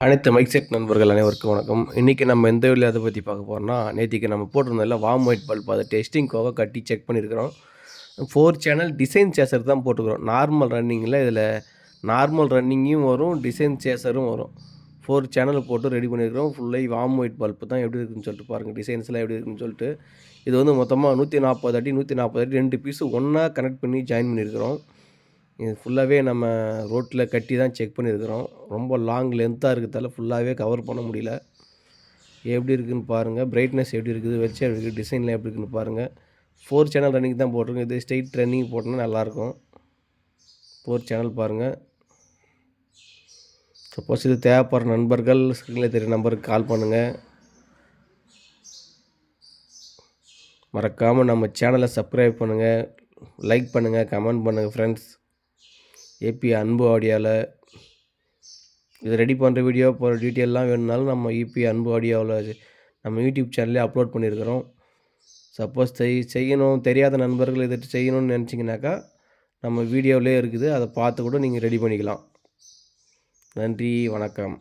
அனைத்து mic set நண்பர்கள் அனைவருக்கும் வணக்கம். இன்றைக்கி நம்ம எந்த வீடியோ அதை பற்றி பார்க்க போகிறோம்னா, நேத்திக்கு நம்ம போட்டிருந்தோம்ல வார்ம் ஒயிட் பல்ப், அதை டெஸ்டிங்காக கட்டி செக் பண்ணியிருக்கிறோம். 4 சேனல் டிசைன் சேசர் தான் போட்டுக்கிறோம். நார்மல் ரன்னிங்கில் இதில் நார்மல் ரன்னிங்கும் வரும், டிசைன் சேசரும் வரும். 4 சேனல் போட்டு ரெடி பண்ணியிருக்கிறோம். ஃபுல்லாக வார்ம் ஒயிட் பல்ப் தான் எப்படி இருக்குன்னு சொல்லிட்டு பாருங்கள், டிசைன்ஸ்லாம் எப்படி இருக்குன்னு சொல்லிட்டு. இது வந்து மொத்தமாக 140 அடி 140 அடி 2 பீஸு ஒன்றா கனெக்ட் பண்ணி ஜாயின் பண்ணியிருக்கிறோம். இது ஃபுல்லாகவே நம்ம ரோட்டில் கட்டி தான் செக் பண்ணியிருக்கிறோம். ரொம்ப லாங் லென்த்தாக இருக்கிறதால ஃபுல்லாகவே கவர் பண்ண முடியல. எப்படி இருக்குதுன்னு பாருங்கள், பிரைட்னஸ் எப்படி இருக்குது, வெளிச்சம் எப்படி இருக்குது, டிசைனில் எப்படி இருக்குதுன்னு பாருங்கள். 4 சேனல் ரன்னிங் தான் போட்டிருக்கோம். இது ஸ்ட்ரெயிட் ரன்னிங் போட்டோன்னா நல்லாயிருக்கும். 4 சேனல் பாருங்கள். சப்போஸ் இது தேவைப்படுற நண்பர்கள் ஸ்க்ரீனில் தெரிய நம்பருக்கு கால் பண்ணுங்கள். மறக்காமல் நம்ம சேனலை சப்ஸ்கிரைப் பண்ணுங்கள், லைக் பண்ணுங்கள், கமெண்ட் பண்ணுங்கள் ஃப்ரெண்ட்ஸ். ஏபி அன்பு ஆடியோவில் இது ரெடி பண்ணுற வீடியோ போகிற டீட்டெயிலெலாம் வேணும்னாலும் நம்ம ஏபி அன்பு ஆடியோவில் நம்ம யூடியூப் சேனல்லே அப்லோட் பண்ணியிருக்கிறோம். சப்போஸ் செய்யணும் தெரியாத நண்பர்கள் இதை செய்யணும்னு நினச்சிங்கனாக்கா நம்ம வீடியோவிலே இருக்குது, அதை பார்த்து கூட நீங்கள் ரெடி பண்ணிக்கலாம். நன்றி, வணக்கம்.